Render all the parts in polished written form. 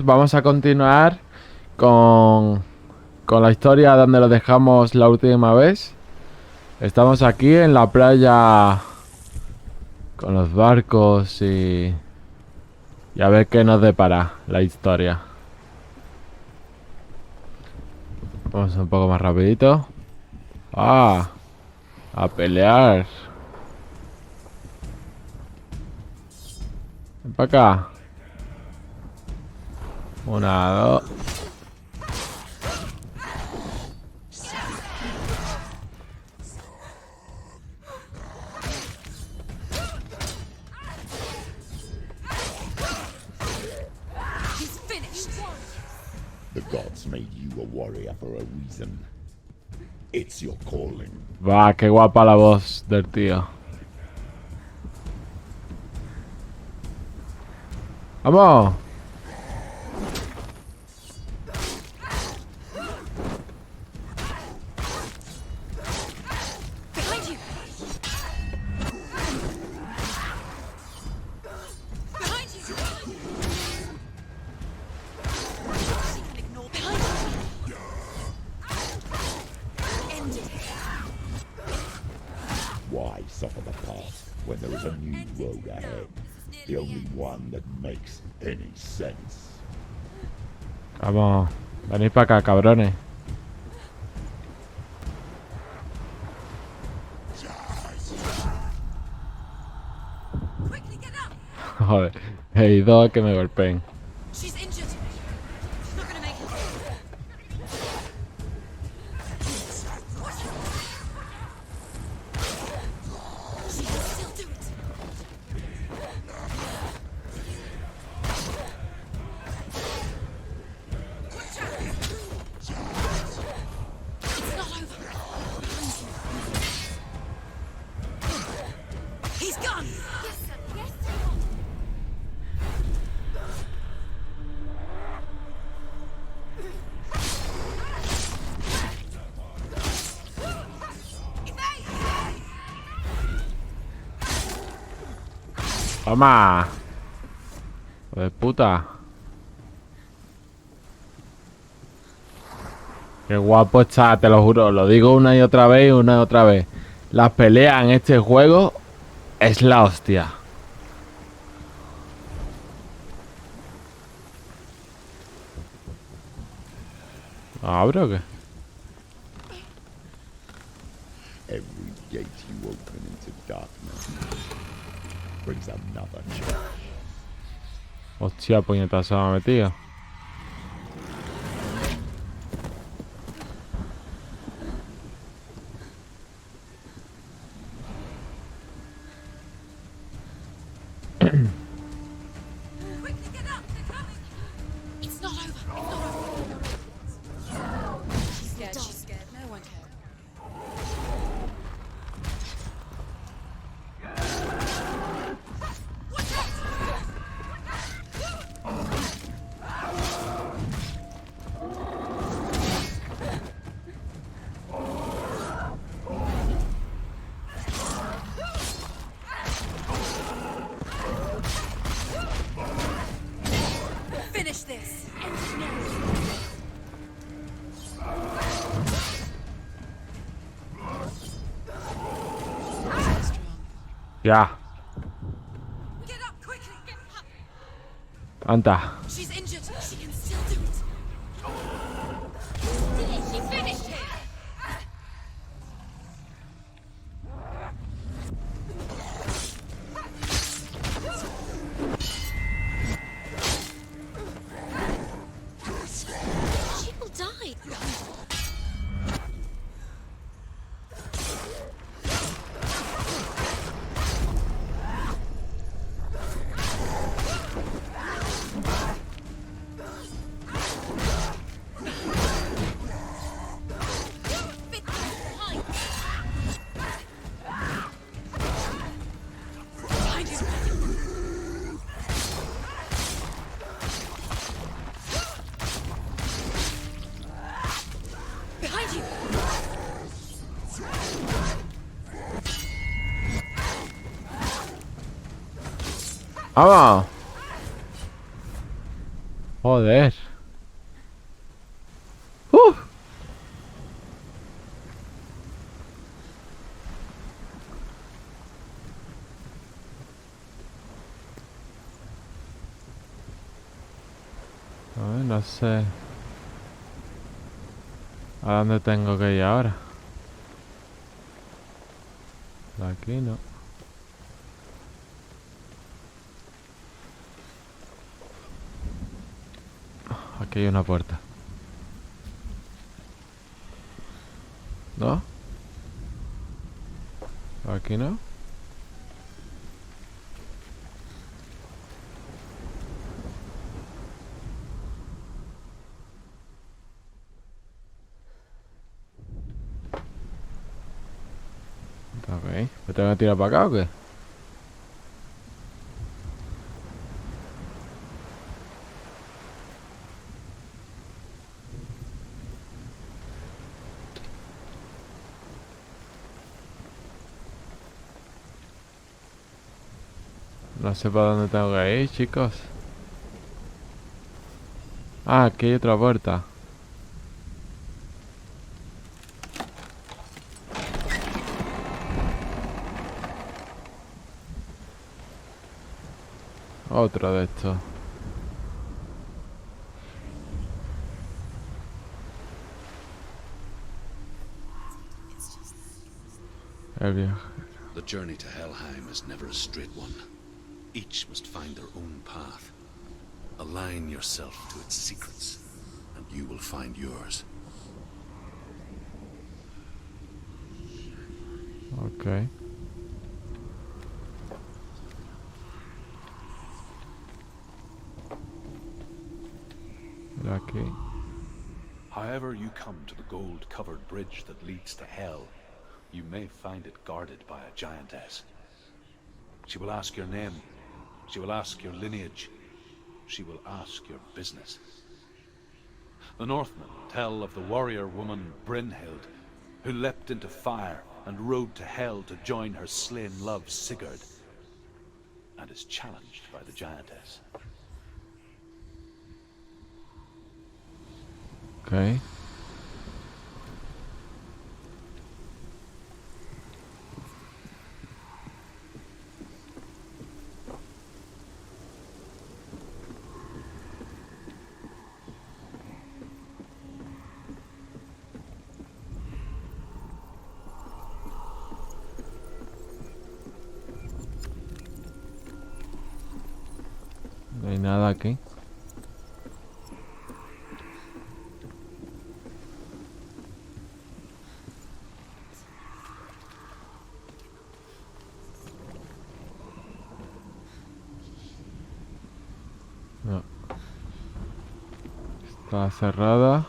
vamos a continuar con la historia donde lo dejamos la última vez. Estamos aquí en la playa con los barcos y a ver qué nos depara la historia. Vamos un poco más rapidito. ¡Ah! A pelear. Ven para acá. Una, dos. The gods made you a warrior for a reason. It's your calling. Va, qué guapa la voz del tío. ¡Vamos! Why suffer the past when there is a new road ahead? The only one that makes any sense. Vamos. Venid para acá, cabrones. Joder, he ido a que me golpeen. Toma. Hijo de puta. Qué guapo está, te lo juro. Lo digo una y otra vez y una y otra vez. Las peleas en este juego es la hostia. ¿Abre o qué? Every gate you open into darkness brings another challenge. Hostia, puñetazo me ha metido. Ya. Anda. ¡Vamos! Joder. A ver, no sé. ¿A dónde tengo que ir ahora? Aquí no. Aquí hay una puerta. ¿No? Aquí no. Ok. ¿Me tengo que tirar para acá o qué? No sé para dónde tengo que ir, chicos. Ah, aquí hay otra puerta. Otro de estos. El viaje. The journey to Helheim is never a straight one. Each must find their own path. Align yourself to its secrets, and you will find yours. Ok. Mira aquí. However you come to the gold-covered bridge that leads to Hell, you may find it guarded by a giantess. She will ask your name. She will ask your lineage. She will ask your business. The Northmen tell of the warrior woman Brynhild, who leapt into fire and rode to Hell to join her slain love Sigurd, and is challenged by the giantess. Ok. No hay nada aquí. No. Está cerrada.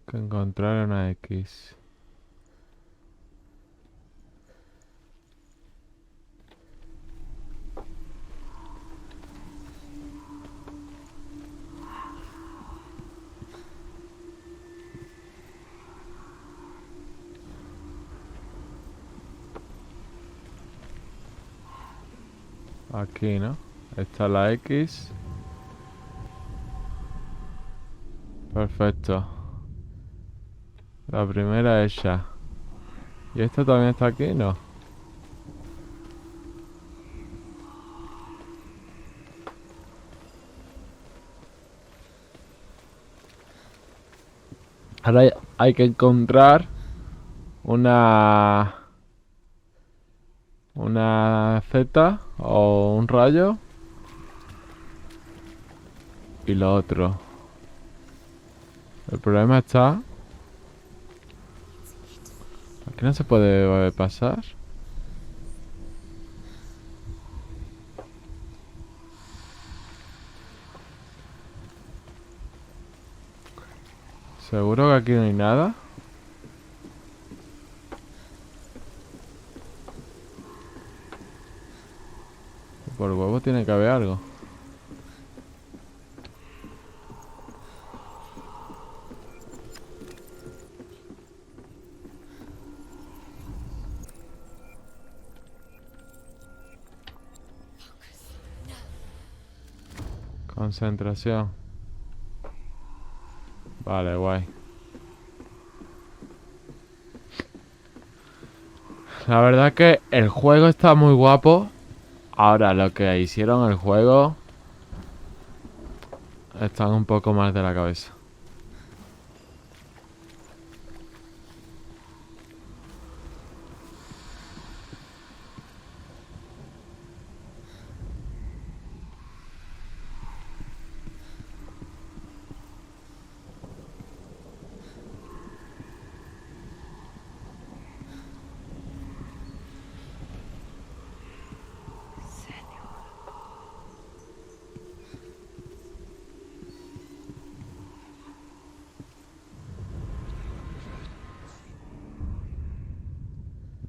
Que encontrar una X. Aquí, ¿no? Está la X. Perfecto. La primera hecha. ¿Y esta también está aquí? No. Ahora hay que encontrar una Z o un rayo y lo otro. El problema está... Aquí no se puede pasar. ¿Seguro que aquí no hay nada? Por huevo tiene que haber algo. Concentración. Vale, guay. La verdad que el juego está muy guapo. Ahora, lo que hicieron el juego están un poco más de la cabeza.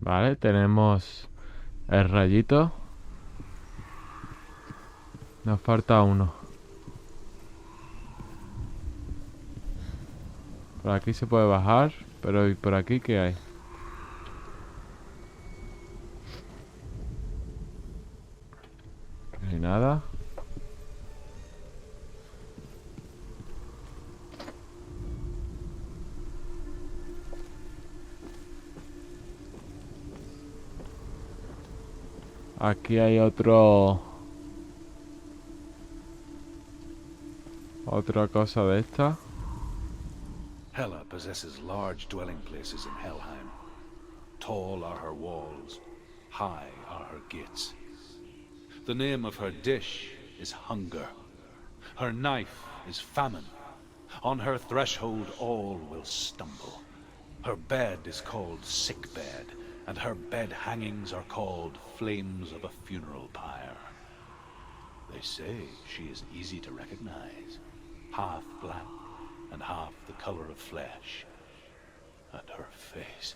Vale, tenemos el rayito. Nos falta uno. Por aquí se puede bajar, pero ¿y por aquí qué hay? No hay nada. Aquí hay otra cosa de esta. Hela possesses large dwelling places in Helheim. Tall are her walls, high are her gates. The name of her dish is hunger. Her knife is famine. On her threshold all will stumble. Her bed is called sick bed, and her bed hangings are called flames of a funeral pyre. They say she is easy to recognize, half black and half the color of flesh, and her face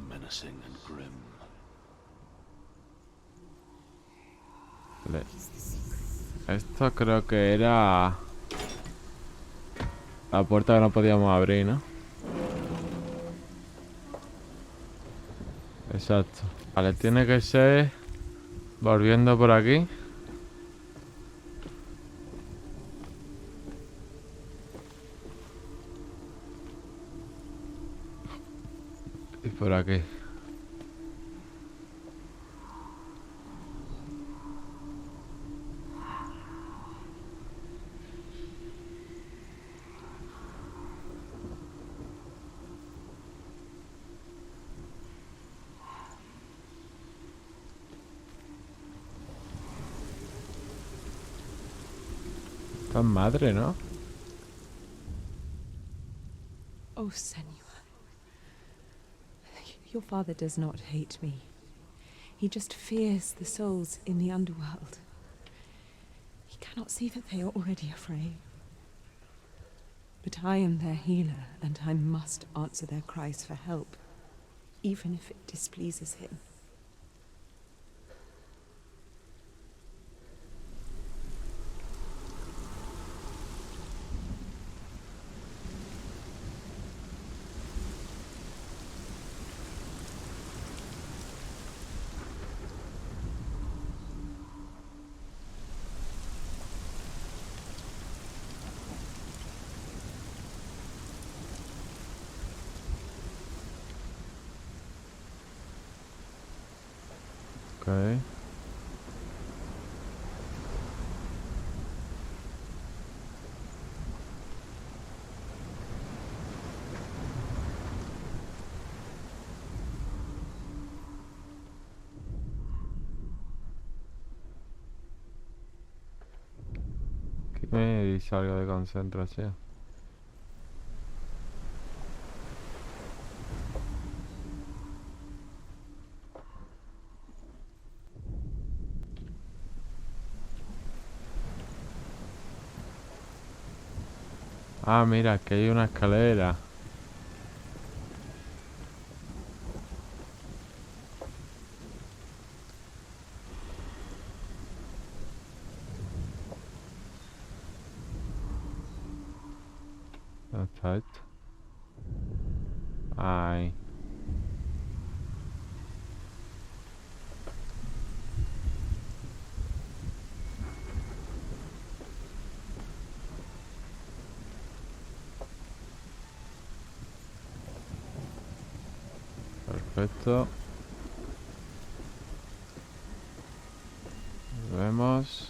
menacing and grim. Esto creo que era la puerta que no podíamos abrir, ¿no? Exacto. Vale, tiene que ser volviendo por aquí. Y por aquí. Esta es madre, ¿no? Oh, Senua. Your father does not hate me. He just fears the souls in the underworld. He cannot see that they are already afraid. But I am their healer, and I must answer their cries for help, even if it displeases him. Ok. Aquí me dice algo de concentración. Ah, mira, aquí hay una escalera. ¿Dónde está esto? Ay. Perfecto. Vemos.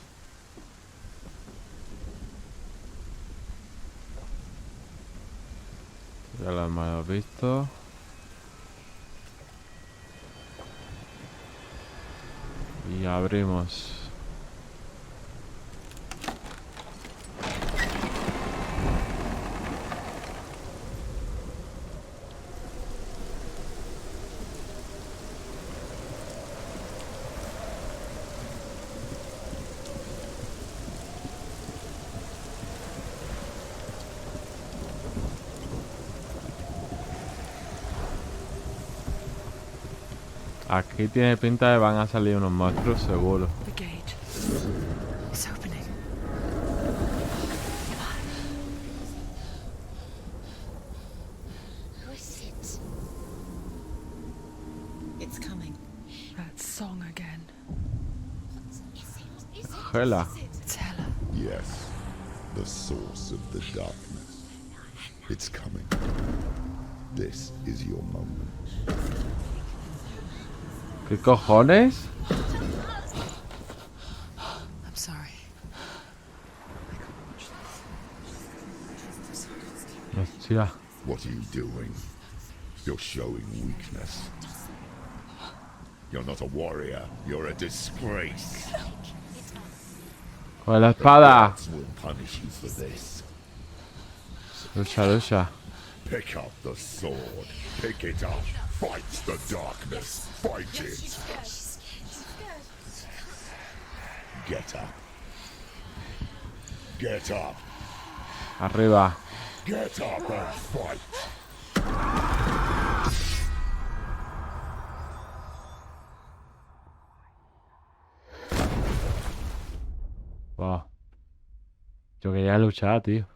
Ya lo hemos visto. Y abrimos. Aquí tiene pinta de van a salir unos monstruos seguro. The gate. It's opening. Who is it? It's coming. That song again. Is it? Hela. It's Hela. Yes, the source of the darkness. It's coming. This is your moment. ¿Qué cojones? I'm sorry. Hostia. What are you doing? You're showing weakness. You're not a warrior. You're a disgrace. Con la espada. Gods will punish you for this. Lucha, lucha. Pick up the sword. Pick it up. Fight the darkness. Fight it. Get up. Get up. Arriba. Get up and fight. Wow. Yo quería luchar, tío.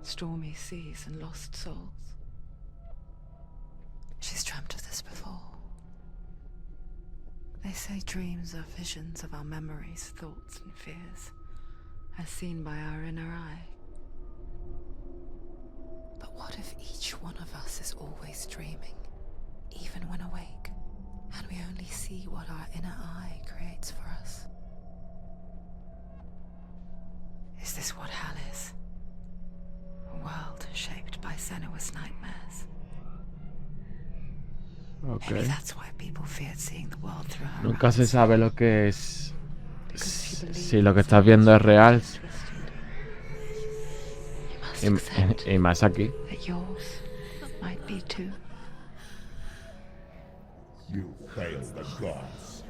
Stormy seas and lost souls. She's dreamt of this before. They say dreams are visions of our memories, thoughts and fears, as seen by our inner eye. But what if each one of us is always dreaming, even when awake, and we only see what our inner eye creates for us? Is this what hell is? A world shaped by senua's nightmares. Ok. Maybe that's why people feared seeing the world through her Nunca se eyes. sabe lo que es. Because she believed Si lo que estás viendo es real. You must accept Y más aquí. that yours might be too. You fail the gods.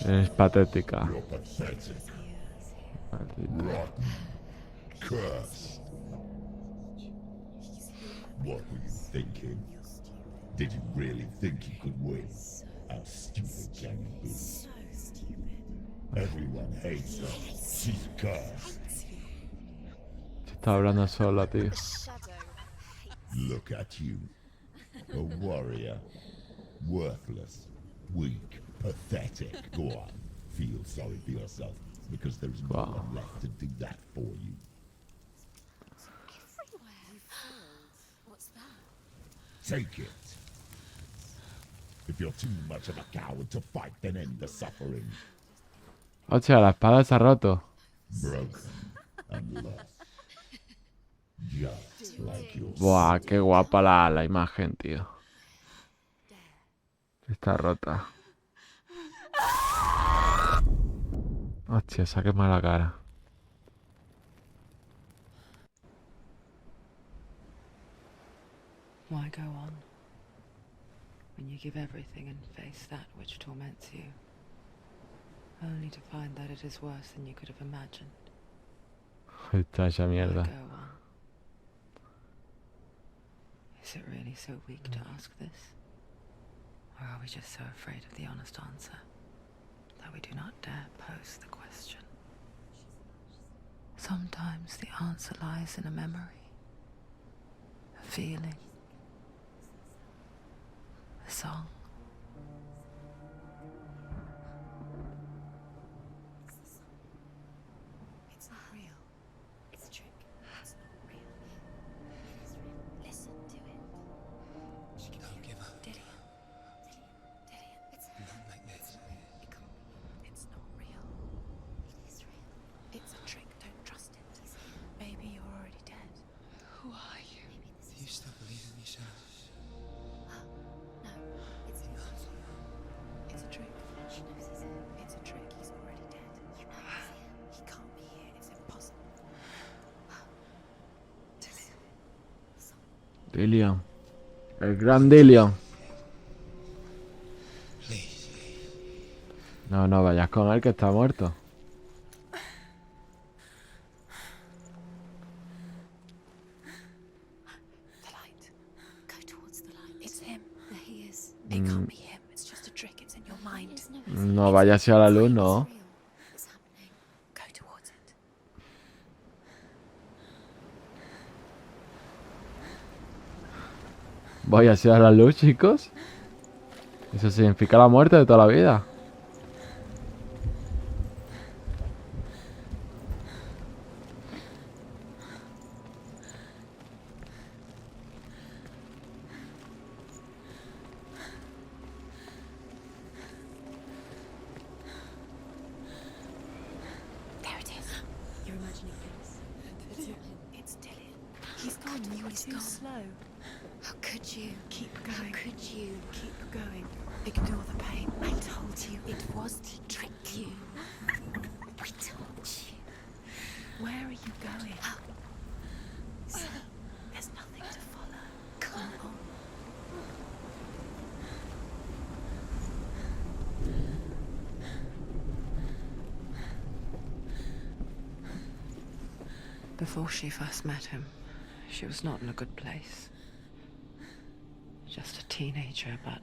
Es patética. You're pathetic. Rotten. Cursed. What were you thinking? Did you really think you could win? How stupid can you be? Everyone hates her. She's cursed. Se está hablando sola, tío. Look at you. A warrior. Worthless. Weak. Pathetic. Go on. Feel sorry for yourself, because there's no Wow. one left to do that for you. What's that? Take it. If you're too much of a coward to fight, then end the suffering. Hostia, la espada se ha roto. Broken and lost. Just like yourself. Buah, qué guapa la imagen, tío. Está rota. Hostia, se ha quemado la cara. Why go on when you give everything and face that which torments you, only to find that it is worse than you could have imagined? Está esa Why mierda. go on? Is it really so weak to ask this? Or are we just so afraid of the honest answer that we do not dare pose the question? Sometimes the answer lies in a memory, a feeling, a song. It's not real. It's a trick. It's not real. Dillion. El gran Dillion. No, no vayas con él que está muerto. The light. Go towards the light. It's him. There he is. It can't be him. It's just a trick. It's in your mind. No vayas hacia la luz, no. It's happening. Go towards it. Voy hacia la luz, chicos. Eso significa la muerte de toda la vida. There it is. You're imagining things. It's Dillion. He's gone. He's too slow. How could you? Keep going. How could you? Keep going. Ignore the pain. I told you it was to trick you. We told you. Where are you going? See, there's nothing to follow. Come on. Before she first met him, she was not in a good place. Just a teenager, but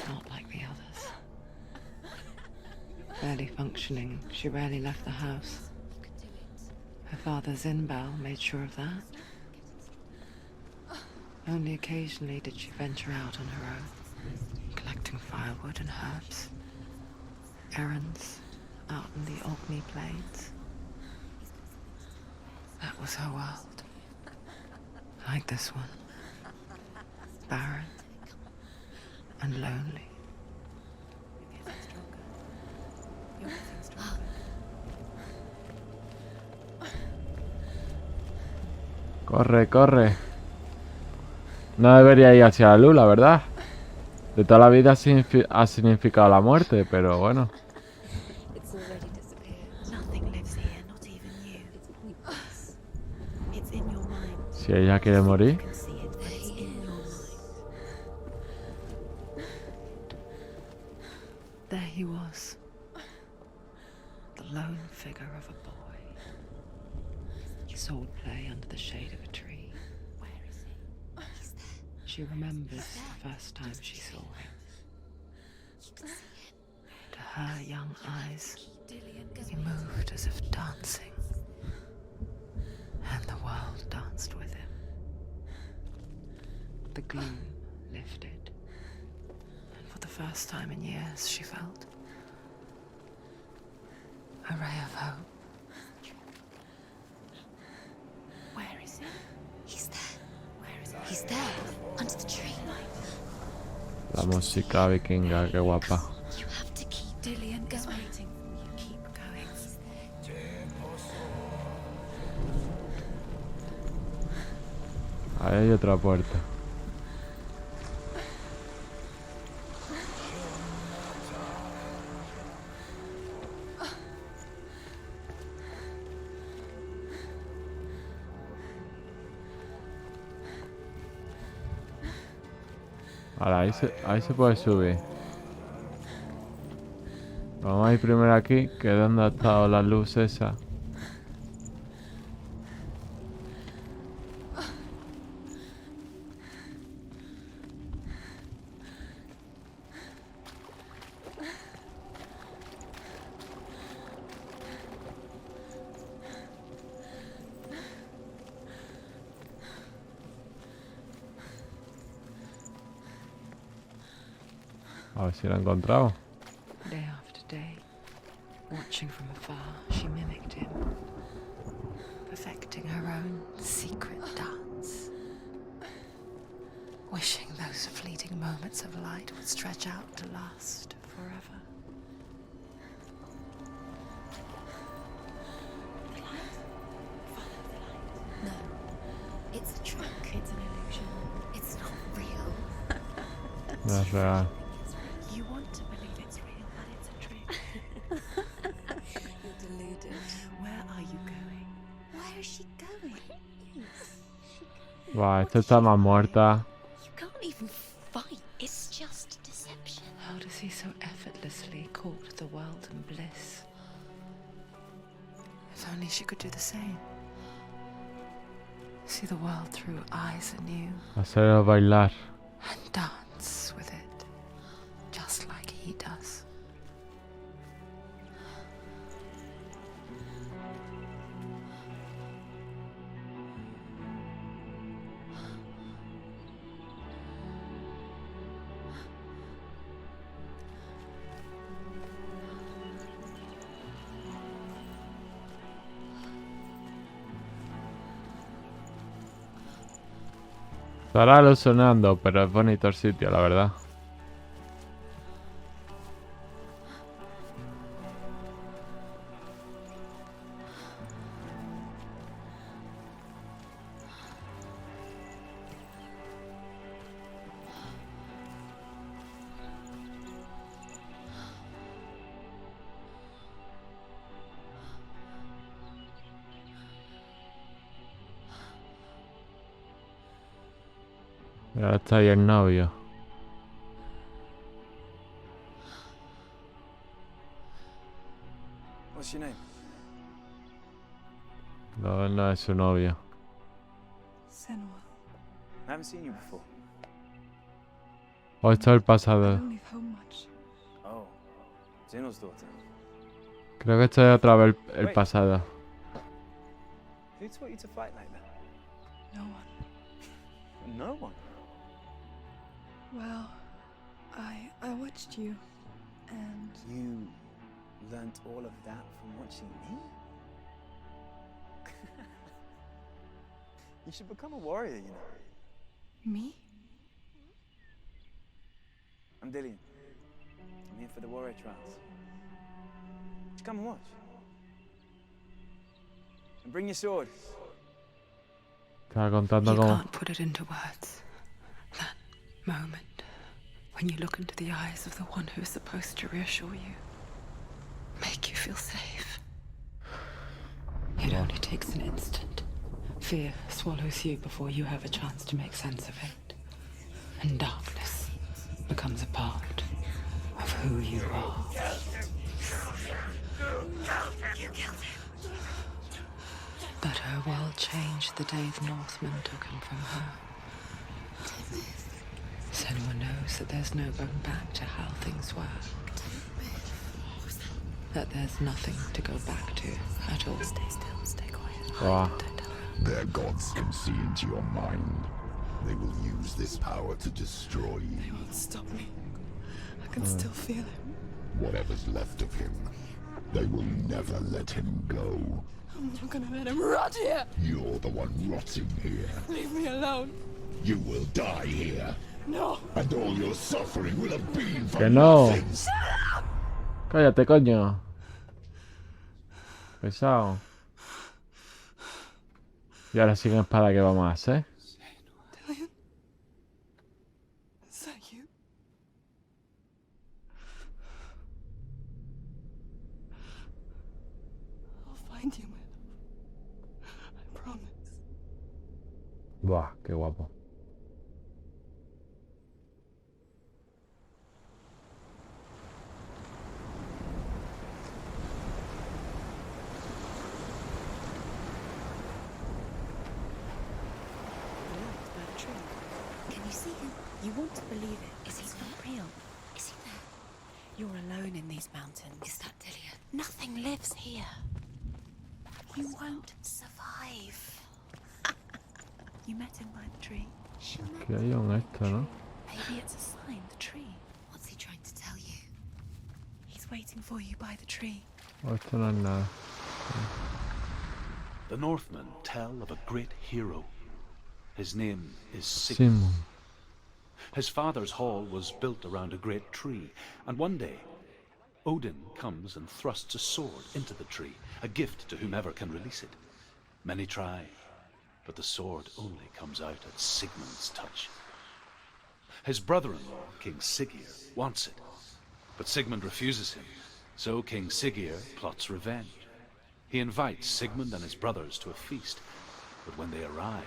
not like the others. Barely functioning, she rarely left the house. Her father's in-bell made sure of that. Only occasionally did she venture out on her own, collecting firewood and herbs. Errands out in the Orkney Plains. That was her world. Like this one. Barren and lonely. You're getting stronger. Corre, corre. No debería ir hacia la luz, la verdad. De toda la vida ha significado la muerte, pero bueno. It's already disappeared. Nothing lives here, not even you. It's pointless. It's in your mind. Si ella quiere morir. You can see it, but it's in your mind. There he was. The lone figure of a boy. Sword play under the shade of a tree. Where is he? He's there. She remembers the first time she saw him. You can see him. To her young eyes, Dillion goes he moved as if dancing. And the world danced with him. The gloom lifted. And for the first time in years, she felt a ray of hope. Where is he? He's there. Where is he? He's there. Under the tree. La música vikinga, qué guapa. You have to keep Dillion He's going. waiting for you. Keep going. Ahí hay otra puerta. Ahora, ahí se puede subir. Vamos a ir primero aquí, que es donde ha estado la luz esa. A ver si la he encontrado. Day after day, watching from afar, she mimicked him, perfecting her own secret dance, wishing those fleeting moments of light would stretch out to last forever. The light. Follow the light. No. It's a trick. It's an illusion. It's not real. No es real. You want to believe it's real, but it's a trick. You're deluded. Where are you going? Where is she going? Buah, esta está más muerta. You can't even fight. It's just deception. How does he so effortlessly court the world and bliss? If only she could do the same. See the world through eyes anew. Hacerlo bailar. And dance with it, just like he does. Estará solucionando, pero es bonito el sitio, la verdad. Y ahora está ahí el novio. What's your name? No, no es su novio. Senua. I haven't seen you before. O esto es el I pasado. don't leave home much. Oh, Zeno's daughter. Creo que esto es otra vez el pasado. Who taught you to fight like that? No one. No one. Well, I watched you, and You learnt all of that from watching me? You should become a warrior, you know. me? I'm Dillian. I'm here for the warrior trials. Just come and watch. And bring your sword. Estaba contando You cómo. can't put it into words. That moment when you look into the eyes of the one who is supposed to reassure you, make you feel safe. It only takes an instant. Fear swallows you before you have a chance to make sense of it. And darkness becomes a part of who you are. But her world changed the day the Northmen took him from her. Senua knows that there's no going back to how things were. That there's nothing to go back to at all. Stay still, stay quiet. Wow. Don't tell her. Their gods can see into your mind. They will use this power to destroy They you. won't stop me. I can still feel him. Whatever's left of him, they will never let him go. I'm not gonna let him rot here. You're the one rotting here. Leave me alone. You will die here. No. And all your suffering will have been for Que no. nothing. Cállate, coño. Pesado. Y ahora sin espada, ¿qué vamos a hacer? Dillian? Is that you? I'll find you, my love. I promise. Buah, qué guapo. Can you see him? You want to believe it. Is he not real? Is he there? You're alone in these mountains. Is that Dillian? Nothing lives here. You won't survive. You met him by the tree. Que hay un esto, ¿no? Maybe it's a sign, the tree. What's he trying to tell you? He's waiting for you by the tree. O esto no es nada. The Northmen tell of a great hero. His name is Chic. Simon. His father's hall was built around a great tree, and one day, Odin comes and thrusts a sword into the tree, a gift to whomever can release it. Many try, but the sword only comes out at Sigmund's touch. His brother-in-law, King Siggeir, wants it, but Sigmund refuses him, so King Siggeir plots revenge. He invites Sigmund and his brothers to a feast, but when they arrive,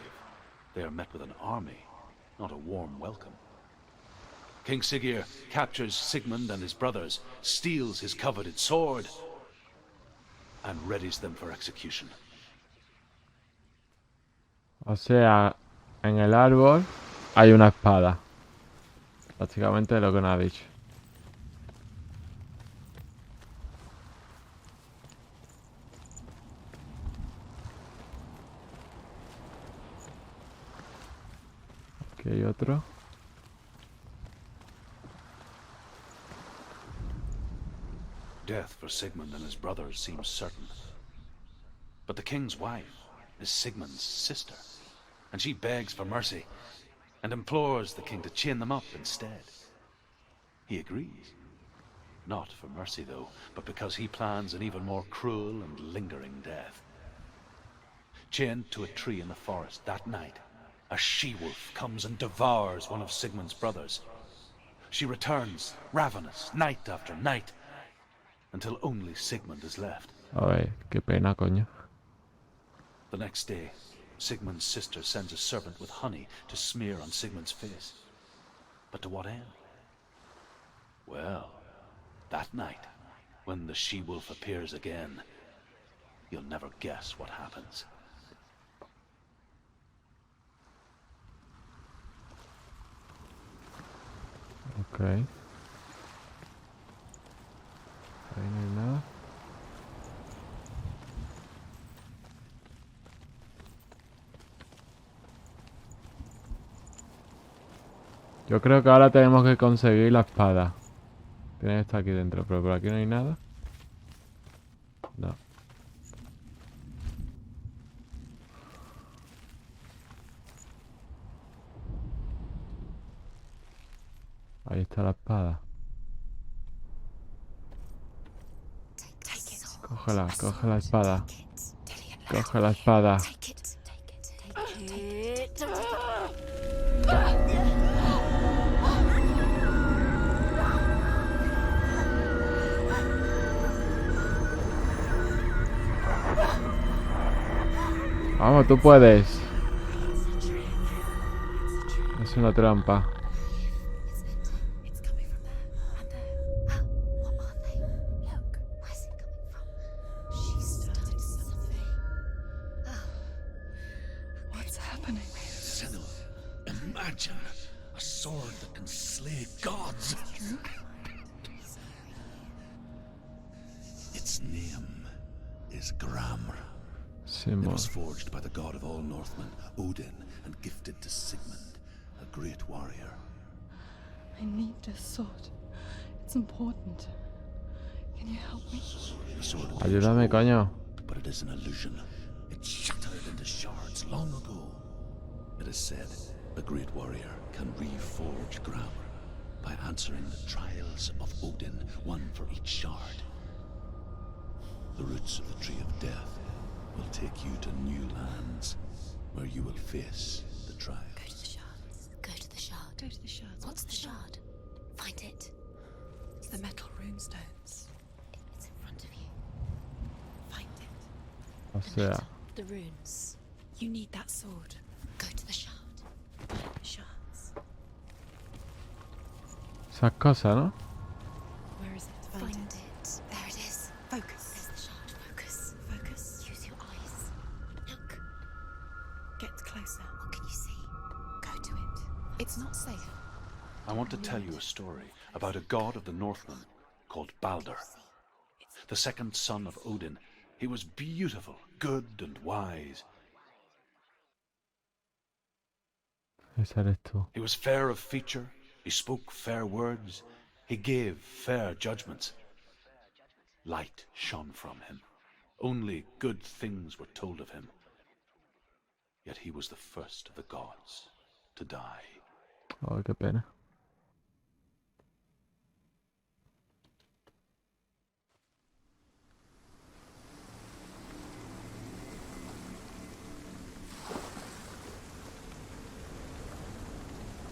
they are met with an army, not a warm welcome. King Siggeir captures Sigmund and his brothers, steals his coveted sword, and readies them for execution. O sea, en el árbol hay una espada. Básicamente lo que nos ha dicho. Aquí hay otro. Death for Sigmund and his brothers seems certain. But the king's wife is Sigmund's sister, and she begs for mercy and implores the king to chain them up instead. He agrees. Not for mercy, though, but because he plans an even more cruel and lingering death. Chained to a tree in the forest that night, a she-wolf comes and devours one of Sigmund's brothers. She returns, ravenous, night after night, until only Sigmund is left. Ay, qué pena, coño. The next day, Sigmund's sister sends a servant with honey to smear on Sigmund's face. But to what end? Well, that night, when the she-wolf appears again, you'll never guess what happens. Ok. Ahí no hay nada. Yo creo que ahora tenemos que conseguir la espada. Tiene que estar aquí dentro, pero por aquí no hay nada. No. Ahí está la espada. Cógela, coge la espada. Coge la espada. Vamos, tú puedes. Es una trampa. Senua, imagine a sword that can slay gods. Its name is Gramr. It was forged by the god of all Northmen, Odin, and gifted to Sigmund, a great warrior. I need this sword. It's important. Can you help me? The sword Ayúdame, coño. but it is an illusion. It shattered into shards long ago. It is said a great warrior can reforge Gramr by answering the trials of Odin, one for each shard. The roots of the Tree of Death will take you to new lands, where you will face the trials. Go to the shards. Go to the shard. Go to the shards. What's the shard? Find it. It's the metal runestones. It's in front of you. Find it. O sea, The runes. You need that sword. Go to the shard. The shards. esas cosas, ¿no? Where is it? Find it. There it is. Focus. There's the shard. Focus. Focus. Use your eyes. Look. Get closer. What can you see? Go to it. It's not safe. I want to tell you a story about a god of the Northmen called Baldur. The second son of Odin. He was beautiful, good, and wise. Ese eres tú. He was fair of feature, he spoke fair words, he gave fair judgments. Light shone from him. Only good things were told of him. Yet he was the first of the gods to die. Ay, qué pena.